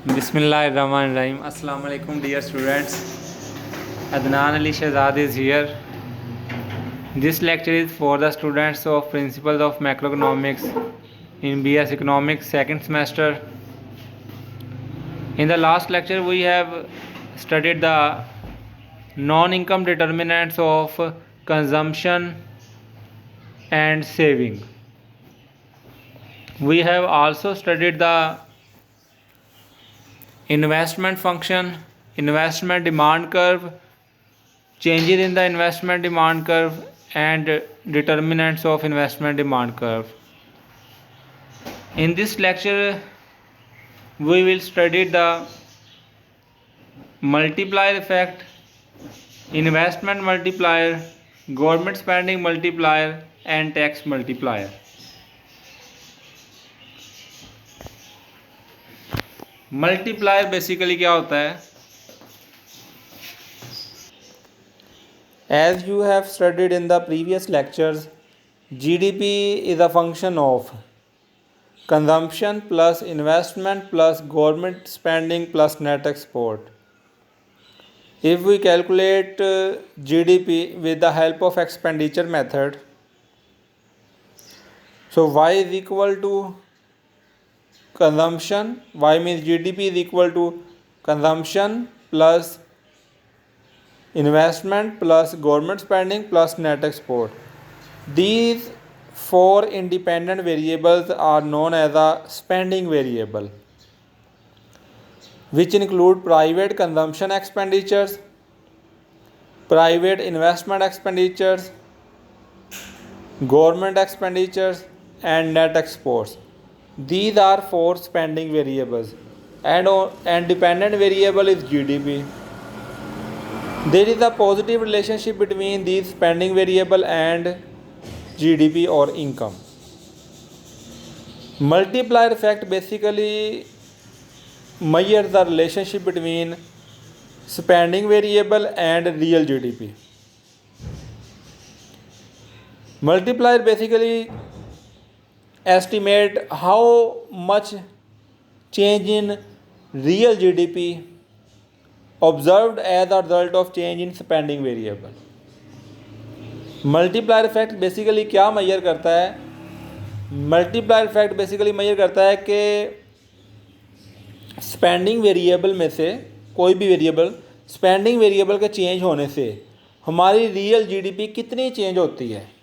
Bismillahirrahmanirrahim. Assalamu alaikum dear students. Adnan Ali Shahzad is here. This lecture is for the students of Principles of Macroeconomics in BS Economics second semester. In the last lecture we have studied the non-income determinants of consumption and saving. We have also studied the investment function, investment demand curve, changes in the investment demand curve, and determinants of investment demand curve. In this lecture we will study the multiplier effect, investment multiplier, government spending multiplier, and tax multiplier. Multiplier basically क्या होता है? As you have studied in the previous lectures, GDP is a function of consumption plus investment plus government spending plus net export. If we calculate GDP with the help of expenditure method, so Y is equal to consumption, Y means GDP is equal to consumption plus investment plus government spending plus net export. These four independent variables are known as a spending variable, which include private consumption expenditures, private investment expenditures, government expenditures, and net exports. These are four spending variables, and dependent variable is GDP. There is a positive relationship between these spending variable and GDP or income. Multiplier effect basically measures the relationship between spending variable and real GDP. Multiplier basically estimate how much change in real GDP observed as a result of change in spending variable. Multiplier effect basically क्या major करता है? Multiplier effect basically major करता है कि spending variable में से कोई भी वेरिएबल, स्पेंडिंग वेरिएबल के चेंज होने से हमारी रियल जीडीपी कितनी चेंज होती है.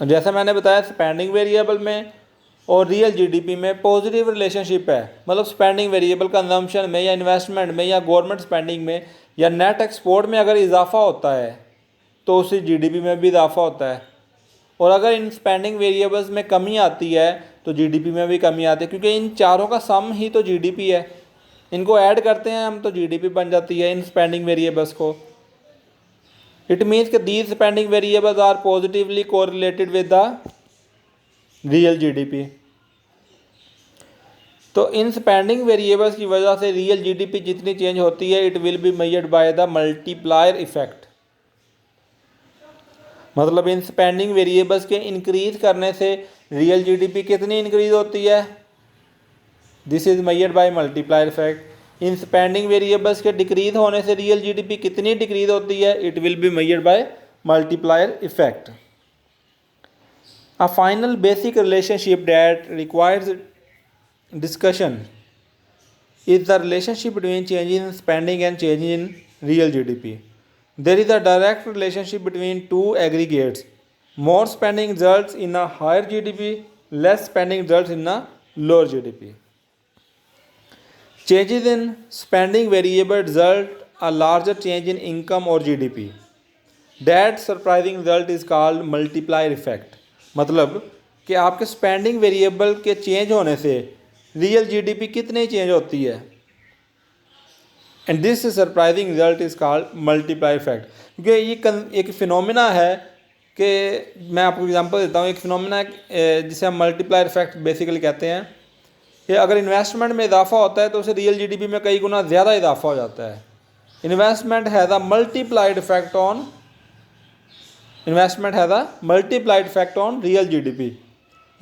जैसा मैंने बताया, स्पेंडिंग वेरिएबल में और रियल जीडीपी में पॉजिटिव रिलेशनशिप है. मतलब स्पेंडिंग वेरिएबल कंजम्पशन में या इन्वेस्टमेंट में या गवर्नमेंट स्पेंडिंग में या नेट एक्सपोर्ट में अगर इजाफा होता है तो उससे जीडीपी में भी इजाफा होता है, और अगर इन स्पेंडिंग वेरिएबल्स में कमी आती है तो जीडीपी में भी कमी आती है, क्योंकि इन चारों का सम ही तो जीडीपी है. इनको ऐड करते हैं हम तो जीडीपी बन जाती है इन स्पेंडिंग वेरिएबल्स को. इट मीन्स कि these spending variables are positively correlated with the real GDP. तो इन स्पेंडिंग वेरिएबल्स की वजह से रियल जीडीपी जितनी चेंज होती है, it will be measured by the multiplier effect. मतलब इन स्पेंडिंग वेरिएबल्स के इंक्रीज करने से रियल जीडीपी कितनी इंक्रीज होती है, this is measured by multiplier effect. In spending variables के डिक्रीज होने से रियल जीडीपी कितनी डिक्रीज होती है, it will be measured by multiplier effect. A final basic relationship that requires discussion is the relationship between change in spending and change in real GDP. There is a direct relationship between two aggregates. More spending results in a higher GDP, less spending results in a lower GDP. Changes in spending variable result a larger change in income or GDP. That surprising result is called multiplier effect. मतलब कि आपके spending variable के change होने से real GDP कितनी change होती है, and this surprising result is called multiplier effect. क्योंकि ये एक फिनोमिना है कि मैं आपको एग्जांपल देता हूँ. एक फिनोमिना जिसे हम मल्टीप्लायर इफेक्ट बेसिकली कहते हैं कि अगर इन्वेस्टमेंट में इजाफा होता है तो उसे रियल जीडीपी में कई गुना ज़्यादा इजाफा हो जाता है. Investment has a multiplied effect on real GDP.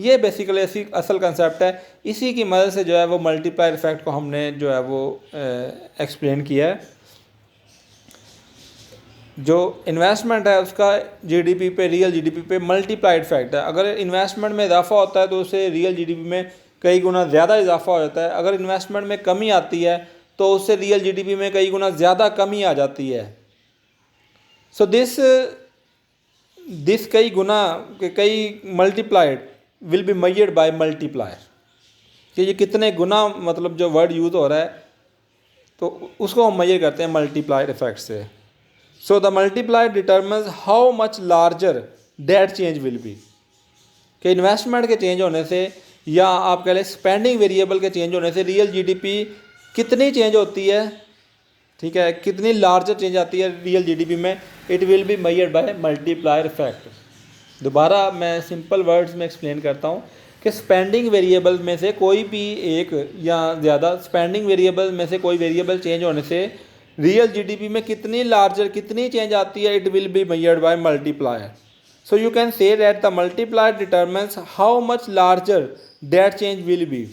ये बेसिकली ऐसी असल कंसेप्ट है, इसी की मदद से जो है वो मल्टीप्लायर इफेक्ट को हमने जो है वो एक्सप्लेन किया है। जो इन्वेस्टमेंट है उसका जीडीपी पे, रियल जीडीपी पे मल्टीप्लाइड इफेक्ट है। अगर इन्वेस्टमेंट में इजाफा होता है तो उससे रियल जीडीपी में कई गुना ज़्यादा इजाफा हो जाता है। अगर इन्वेस्टमेंट में कमी आती है तो उससे रियल जीडीपी में कई गुना ज़्यादा कमी आ जाती है। सो दिस कई गुना कई multiplied will be measured by multiplier, कि ये कितने गुना मतलब जो वर्ड यूज़ हो रहा है तो उसको हम मेजर करते हैं मल्टीप्लायर इफेक्ट से। So the multiplier determines how much larger that change will be, कि इन्वेस्टमेंट के चेंज होने से या आप कह लें स्पेंडिंग वेरिएबल के चेंज होने से रियल जीडीपी कितनी चेंज होती है, ठीक है, कितनी लार्जर चेंज आती है रियल जीडीपी में, it will be measured by multiplier effect. दोबारा मैं सिंपल वर्ड्स में एक्सप्लेन करता हूँ कि स्पेंडिंग वेरिएबल में से कोई भी एक या ज़्यादा स्पेंडिंग वेरिएबल में से कोई वेरिएबल चेंज होने से रियल जीडीपी में कितनी लार्जर कितनी चेंज आती है, it will be measured by multiplier. So you can say that the multiplier determines how much larger that change will be.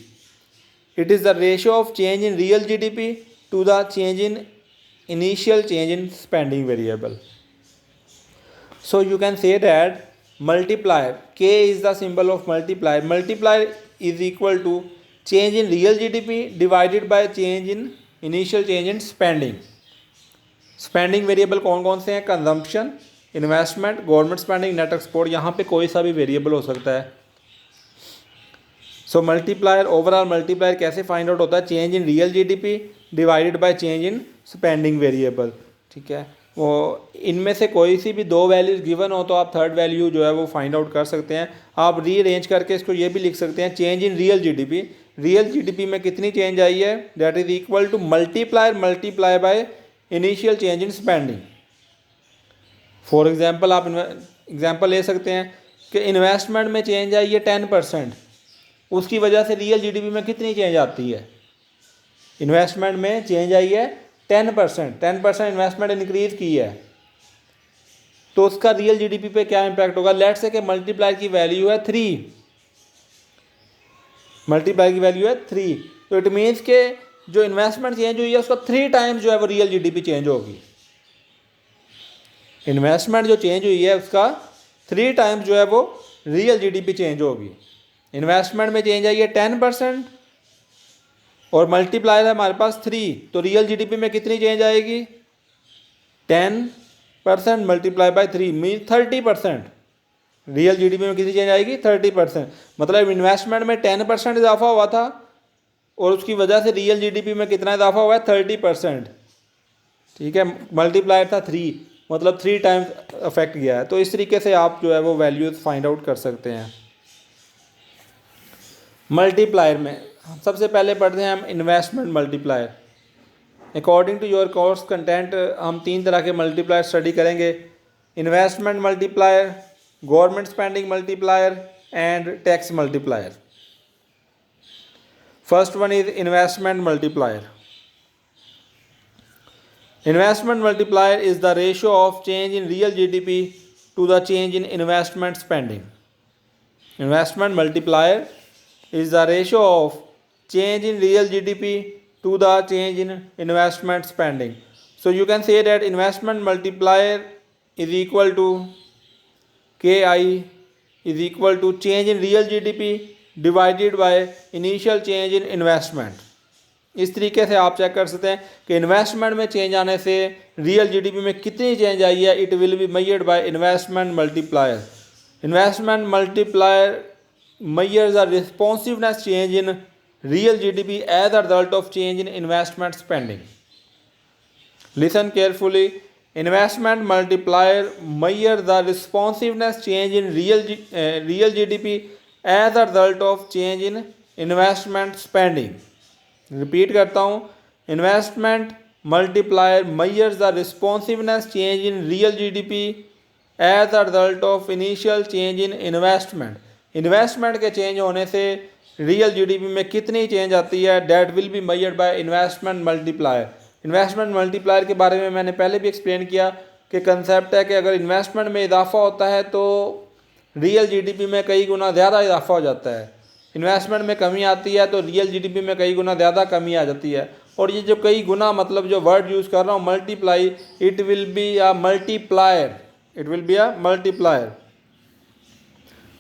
It is the ratio of change in real GDP to the change in initial change in spending variable. So you can say that multiplier, K is the symbol of multiplier. Multiplier is equal to change in real GDP divided by change in initial change in spending. Spending variable कौन कौन से हैं? Consumption, investment, government spending, net export. यहाँ पे कोई सा भी variable हो सकता है। सो मल्टीप्लायर, ओवरऑल मल्टीप्लायर कैसे फाइंड आउट होता है? Change in real GDP divided by change in spending variable, ठीक है। वो इनमें से कोई सी भी दो वैल्यूज गिवन हो तो आप थर्ड वैल्यू जो है वो फाइंड आउट कर सकते हैं। आप रीअरेंज करके इसको ये भी लिख सकते हैं, change in real GDP, real GDP में कितनी चेंज आई है, that is equal to multiplier multiply by initial change in spending. For example आप एग्जाम्पल ले सकते हैं कि इन्वेस्टमेंट में चेंज आई है 10%, उसकी वजह से रियल जीडीपी में कितनी चेंज आती है? इन्वेस्टमेंट में चेंज आई है 10%, 10% इन्वेस्टमेंट इंक्रीज की है तो उसका रियल जीडीपी पे क्या इंपैक्ट होगा? लेट्स से कि मल्टीप्लायर की वैल्यू है 3, मल्टीप्लायर की वैल्यू है 3, तो इट मीन्स के जो इन्वेस्टमेंट चेंज हुई है उसका 3 टाइम्स जो है वो रियल जीडीपी चेंज होगी। इन्वेस्टमेंट जो चेंज हुई है उसका 3 टाइम्स जो है वो रियल जीडीपी चेंज होगी। इन्वेस्टमेंट में चेंज आई है 10% और मल्टीप्लायर है हमारे पास 3, तो रियल जीडीपी में कितनी चेंज आएगी? 10% multiply by 3 mean 30%। Real GDP में कितनी चेंज आएगी? 30%। मतलब इन्वेस्टमेंट में 10% इजाफा हुआ था और उसकी वजह से रियल जीडीपी में कितना इजाफा हुआ है? 30%, ठीक है। मल्टीप्लायर था 3, मतलब 3 टाइम्स अफेक्ट किया है। तो इस तरीके से आप जो है वो वैल्यूज फाइंड आउट कर सकते हैं। मल्टीप्लायर में सबसे पहले पढ़ते हैं हम investment multiplier. According to your course content हम 3 तरह के मल्टीप्लायर स्टडी करेंगे: investment multiplier, government spending multiplier and tax multiplier. First one is investment multiplier. Investment multiplier is the ratio of change in real GDP to the change in investment spending. Investment multiplier is the ratio of change in real GDP to the change in investment spending. So you can say that investment multiplier is equal to KI is equal to change in real GDP divided by initial change in investment. इस तरीके से आप check कर सकते हैं कि investment में change आने से रियल जीडीपी में कितनी चेंज आई है। It will be measured by investment multiplier. Investment multiplier measures the responsiveness change in real GDP as a result of change in investment spending. Listen carefully. Investment multiplier measures the responsiveness change in real GDP as a result of change in investment spending. Repeat करता हूँ, investment multiplier measures the responsiveness change in real GDP as a result of initial change in investment. Investment के change होने से real GDP में कितनी change आती है, that will be measured by investment multiplier. Investment multiplier के बारे में मैंने पहले भी एक्सप्लेन किया कि कंसेप्ट है कि अगर इन्वेस्टमेंट में इजाफा होता है तो रियल जीडीपी में कई गुना ज़्यादा इजाफा हो जाता है। इन्वेस्टमेंट में कमी आती है तो रियल जीडीपी में कई गुना ज़्यादा कमी आ जाती है। और ये जो कई गुना मतलब जो वर्ड यूज़ कर रहा हूँ multiply, it will be a multiplier, it will be a multiplier.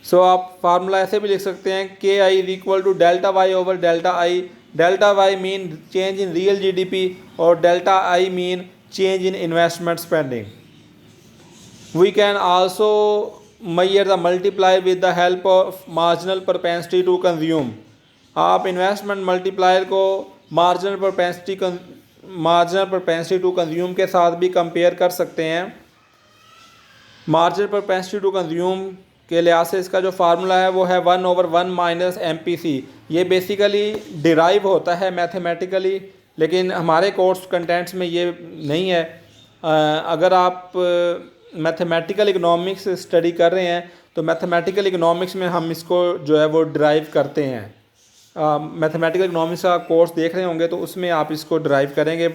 So आप फार्मूला ऐसे भी लिख सकते हैं के I is equal to delta Y over delta I. Delta Y mean change in real GDP और delta I mean change in investment spending. We can also measure the multiplier with the help of marginal propensity to consume। आप investment multiplier को marginal propensity to consume के साथ भी compare कर सकते हैं। Marginal propensity to consume के लिहाज से इसका जो फार्मूला है वो है 1/1 माइनस MPC। ये बेसिकली डिराइव होता है मैथमेटिकली, लेकिन हमारे कोर्स कंटेंट्स में ये नहीं है। अगर आप मैथमेटिकल इकोनॉमिक्स स्टडी कर रहे हैं तो मैथमेटिकल इकोनॉमिक्स में हम इसको जो है वो ड्राइव करते हैं। मैथमेटिकल इकोनॉमिक्स का कोर्स देख रहे होंगे तो उसमें आप इसको ड्राइव करेंगे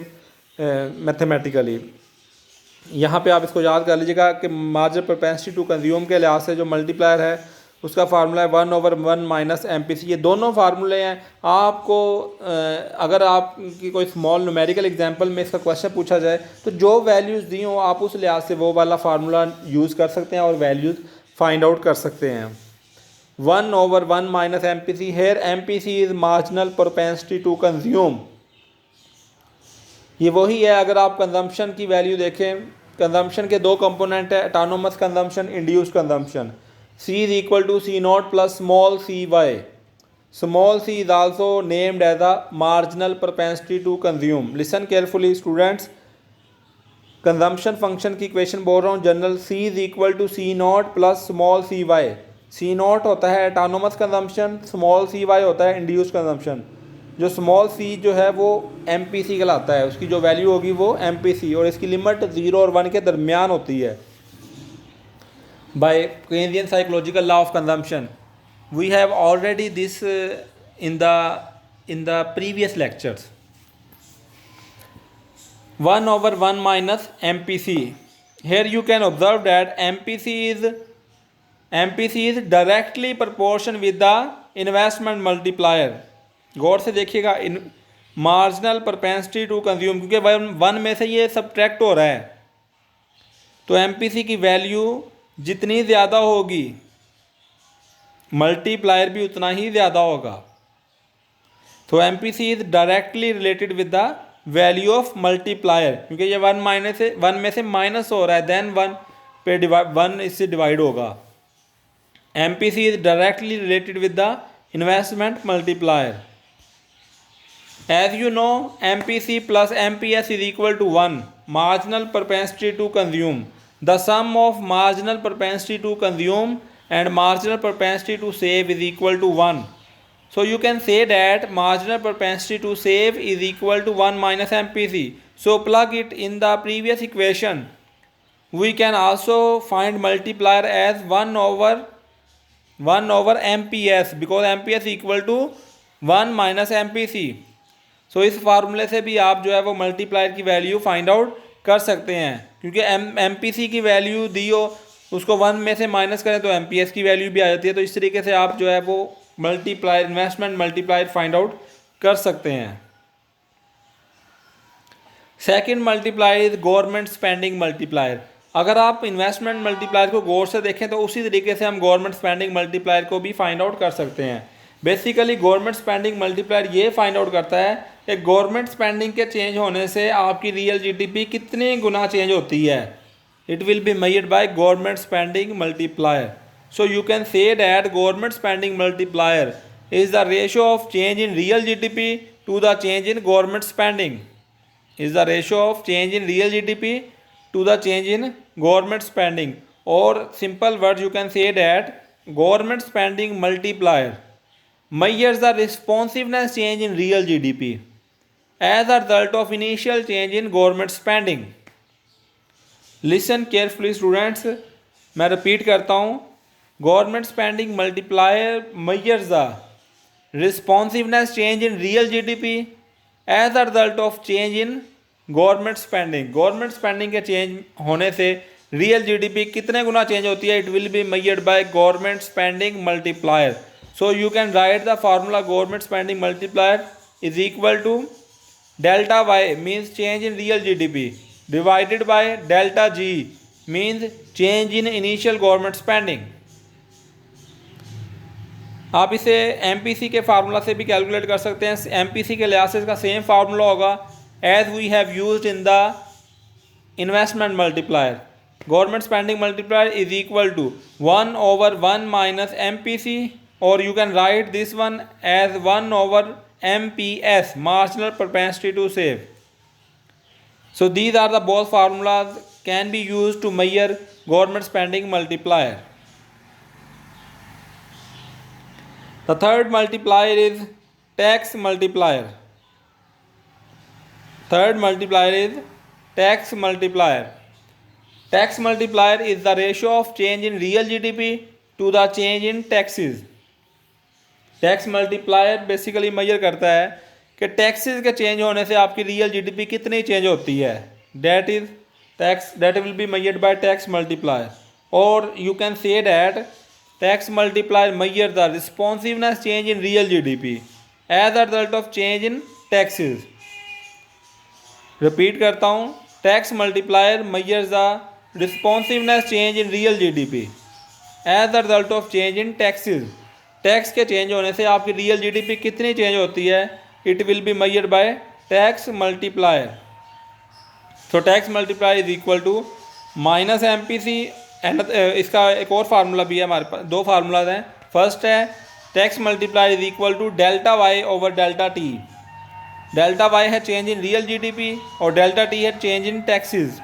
मैथमेटिकली। यहाँ पे आप इसको याद कर लीजिएगा कि मार्जिनल प्रोपेंसिटी टू कंज्यूम के लिहाज से जो मल्टीप्लायर है उसका फार्मूला है 1/1 माइनस MPC। ये दोनों फार्मूले हैं। आपको अगर आपकी कोई स्मॉल न्यूमेरिकल एग्जांपल में इसका क्वेश्चन पूछा जाए तो जो वैल्यूज़ दी हों आप उस लिहाज से वो वाला फार्मूला यूज़ कर सकते हैं और वैल्यूज़ फाइंड आउट कर सकते हैं। 1/1 minus MPC, here MPC is marginal propensity to consume. ये वही है। अगर आप कंजम्पशन की वैल्यू देखें, कंजम्पशन के दो कंपोनेंट है, autonomous consumption, induced consumption. C is equal to C naught plus small cy। Small c is also named as a marginal propensity to consume। Listen carefully students, consumption function की equation बोल रहा हूँ general. C is equal to C naught plus small cy। C naught होता है autonomous consumption, small cy होता है induced consumption. जो small c जो है वो MPC कहलाता है, उसकी जो वैल्यू होगी वो MPC, और इसकी लिमिट 0 और 1 के दरमियान होती है। By Keynesian psychological law of consumption, we have already this in the previous lectures। 1/1 minus MPC। Here you can observe that MPC is directly proportion with the investment multiplier। गौर से देखिएगा, marginal propensity to consume, क्योंकि 1 में से ये subtract हो रहा है तो MPC की वैल्यू जितनी ज़्यादा होगी मल्टीप्लायर भी उतना ही ज़्यादा होगा। तो MPC is directly related with the value of multiplier, क्योंकि ये 1 में से माइनस हो रहा है, देन 1 पे 1 इससे डिवाइड होगा। MPC is directly related with the investment multiplier. As you know MPC plus MPS is equal to 1, marginal propensity to consume. The sum of marginal propensity to consume and marginal propensity to save is equal to 1. So you can say that marginal propensity to save is equal to 1 minus MPC. So plug it in the previous equation. We can also find multiplier as 1 over MPS, because MPS equal to 1 minus MPC. So इस फार्मूले से भी आप जो है वो multiplier की value find out कर सकते हैं, क्योंकि MPC की वैल्यू दी हो उसको 1 में से माइनस करें तो MPS की वैल्यू भी आ जाती है। तो इस तरीके से आप जो है वो multiplier, investment multiplier find out कर सकते हैं। Second multiplier is government spending multiplier. अगर आप इन्वेस्टमेंट मल्टीप्लायर को गौर से देखें तो उसी तरीके से हम गवर्नमेंट स्पेंडिंग मल्टीप्लायर को भी फाइंड आउट कर सकते हैं। बेसिकली गवर्नमेंट स्पेंडिंग मल्टीप्लायर ये फाइंड आउट करता है कि गवर्नमेंट स्पेंडिंग के चेंज होने से आपकी रियल जीडीपी कितने गुना चेंज होती है। It will be measured by government spending multiplier. So you can say that government spending multiplier is the ratio of change in real GDP to the change in government spending, is the ratio of change in real GDP to the change in government spending. और simple word you can say that government spending multiplier measures the responsiveness change in real GDP as a result of initial change in government spending। Listen carefully students, मैं repeat करता हूँ, government spending multiplier measures the responsiveness change in real GDP as a result of change in government spending. Government spending के change होने से real GDP कितने गुना change होती है? It will be measured by government spending multiplier. So you can write the formula government spending multiplier is equal to delta Y means change in real GDP divided by delta G means change in initial government spending. आप इसे MPC के formula से भी calculate कर सकते हैं. MPC के लिहाज से इसका सेम फार्मूला होगा as we have used in the investment multiplier. Government spending multiplier is equal to 1/1 minus MPC और you can write this one as 1/MPS marginal propensity to save. So these are the both formulas can be used to measure government spending multiplier. The third multiplier is tax multiplier. Third multiplier is tax multiplier. Tax multiplier is the ratio of change in real GDP to the change in taxes. Tax multiplier basically measure करता है कि taxes के change होने से आपकी real GDP कितनी change होती है. That is tax that will be measured by tax multiplier. और you can say that tax multiplier measure the responsiveness change in real GDP as a result of change in taxes. Repeat करता हूँ, tax multiplier measures the responsiveness change in real GDP as a result of change in taxes. Tax के change होने से आपकी real GDP कितनी change होती है? It will be measured by tax multiplier. So tax multiplier is equal to minus MPC and इसका एक और फार्मूला भी है हमारे पास. दो फार्मूलाज हैं. फर्स्ट है tax multiplier is equal to delta Y over delta T. Delta Y है चेंज इन रियल जीडीपी और डेल्टा टी है change in taxes.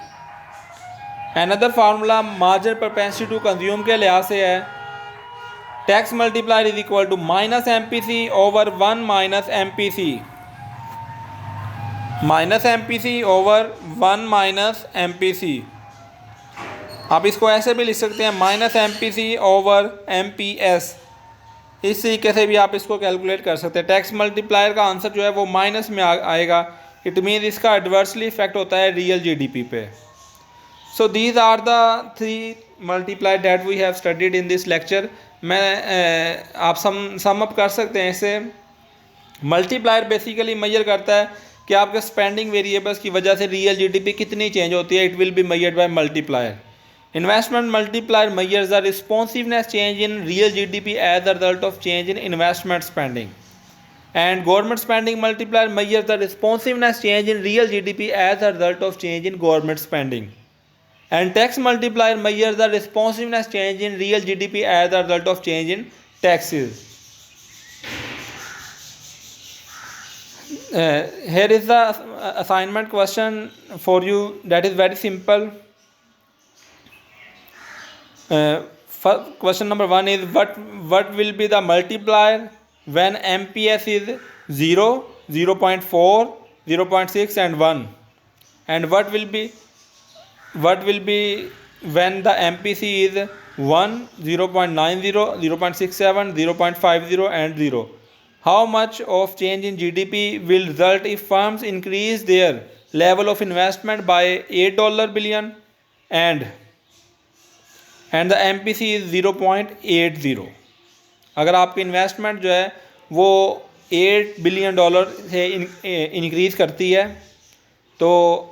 Another formula marginal propensity to consume के लिहाज से है tax multiplier is equal to minus MPC over 1 minus MPC. Minus MPC over 1 minus MPC. आप इसको ऐसे भी लिख सकते हैं माइनस एमपीसी ओवर एमपीएस. इस तरीके से भी आप इसको कैलकुलेट कर सकते हैं. टैक्स मल्टीप्लायर का आंसर जो है वो माइनस में आएगा. इट मीन इसका एडवर्सली इफेक्ट होता है रियल जीडीपी पे. So these are the 3 multiplier that we have studied in this lecture. मैं आप सम अप कर सकते हैं इसे. मल्टीप्लायर बेसिकली मेजर करता है कि आपके स्पेंडिंग वेरिएबल्स की वजह से रियल जीडीपी कितनी चेंज होती है. It will be measured by multiplier. Investment multiplier measures the responsiveness change in real GDP as a result of change in investment spending. And government spending multiplier measures the responsiveness change in real GDP as a result of change in government spending. And tax multiplier measures the responsiveness change in real GDP as a result of change in taxes. Here is the assignment question for you that is very simple. Question number 1 is what will be the multiplier when MPS is 0, 0.4, 0.6 and 1, and what will be when the MPC is 1, 0.90, 0.67, 0.50 and 0. How much of change in GDP will result if firms increase their level of investment by $8 billion and the MPC is 0.80. अगर आपकी investment जो है वो $8 billion से increase करती है तो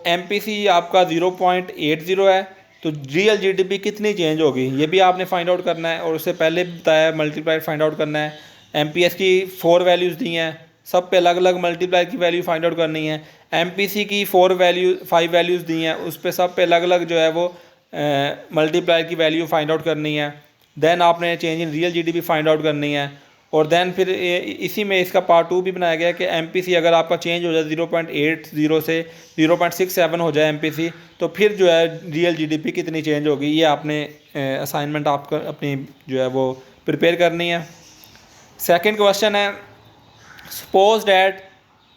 MPC आपका 0.80 है, तो रियल जीडीपी कितनी चेंज होगी ये भी आपने फाइंड आउट करना है. और उससे पहले बताया मल्टीप्लायर फाइंड आउट करना है. MPS की 4 वैल्यूज़ दी हैं, सब पे अलग अलग मल्टीप्लायर की वैल्यू फाइंड आउट करनी है. MPC की 5 वैल्यूज़ दी हैं, उस पे सब पे अलग अलग जो है वो मल्टीप्लायर की वैल्यू फाइंड आउट करनी है. देन आपने change in real GDP find out करनी है. और देन फिर इसी में इसका पार्ट 2 भी बनाया गया कि MPC अगर आपका चेंज हो जाए 0.80 से 0.67 हो जाए MPC, तो फिर जो है रियल जीडीपी कितनी चेंज होगी. ये आपने असाइनमेंट आपका अपनी जो है वो प्रिपेयर करनी है. सेकंड क्वेश्चन है suppose that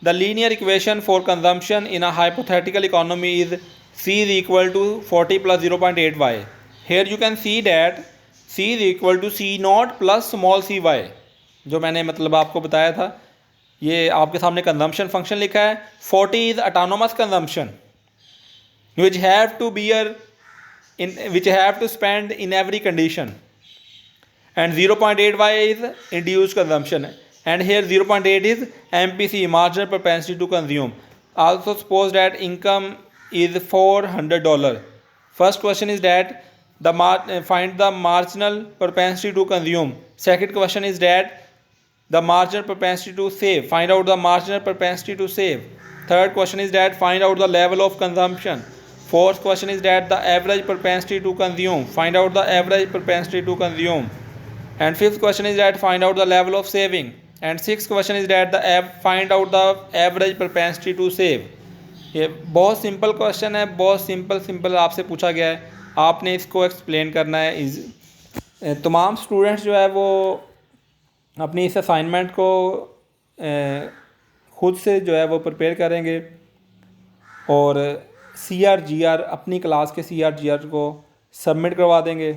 the linear equation for consumption in a hypothetical economy is C is equal to 40 plus 0.8y. Here you can see that C is equal to C naught plus small cy. जो मैंने मतलब आपको बताया था, ये आपके सामने consumption function लिखा है. 40 is autonomous consumption which have to bear in which have to spend in every condition, and 0.8y is induced consumption, and here 0.8 is MPC, marginal propensity to consume. Also suppose that income is $400. First question is that find the marginal propensity to consume. Second question is that the marginal propensity to save, find out the marginal propensity to save. Third question is that find out the level of consumption. Fourth question is that the average propensity to consume, find out the average propensity to consume. And fifth question is that find out the level of saving. And sixth question is that find out the average propensity to save. ये बहुत simple question है, बहुत simple आपसे पूछा गया है, आपने इसको एक्सप्लेन करना है। तमाम स्टूडेंट्स जो है वो अपनी इस असाइनमेंट को खुद से जो है वो प्रिपेयर करेंगे और CRGR अपनी क्लास के CRGR को सबमिट करवा देंगे।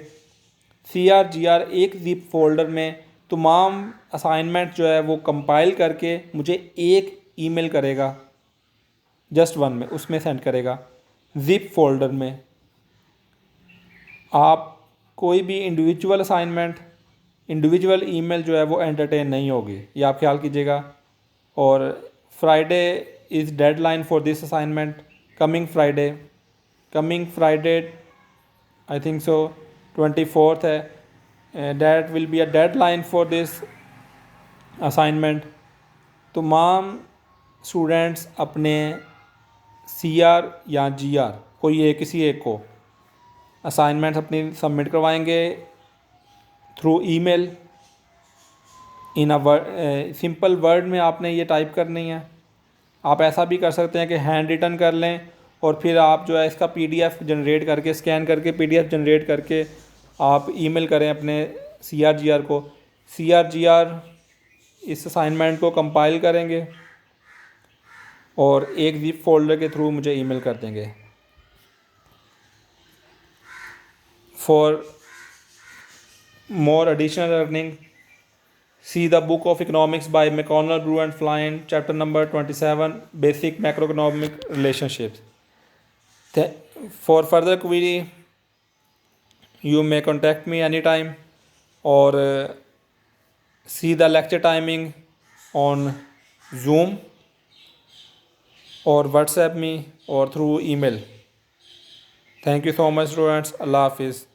CRGR एक ज़िप फोल्डर में तमाम असाइनमेंट जो है वो कंपाइल करके मुझे एक ईमेल करेगा, जस्ट वन में उसमें सेंड करेगा। ज़िप फोल्डर में आप कोई भी इंडिविजुअल असाइनमेंट, इंडिविजुअल ईमेल जो है वो एंटरटेन नहीं होगी, ये आप ख्याल कीजिएगा। और Friday is deadline for this assignment, coming Friday I think so 24 है, that will be a deadline for this assignment. तमाम स्टूडेंट्स अपने CR या GR कोई एक किसी एक को असाइनमेंट अपनी सबमिट करवाएंगे through email in a simple word में आपने ये टाइप करनी है। आप ऐसा भी कर सकते हैं कि हैंड रिटन कर लें और फिर आप जो है इसका PDF जनरेट करके, स्कैन करके PDF जनरेट करके आप ईमेल करें अपने CRGR को। CRGR इस असाइनमेंट को कंपाइल करेंगे और एक ज़िप फोल्डर के थ्रू मुझे ईमेल कर देंगे। For more additional learning see the book of economics by McConnell, Brew and Flynn, chapter number 27, basic macroeconomic relationships. For further query you may contact me anytime or see the lecture timing on Zoom or WhatsApp me or through email. Thank you so much students. Allah Hafiz.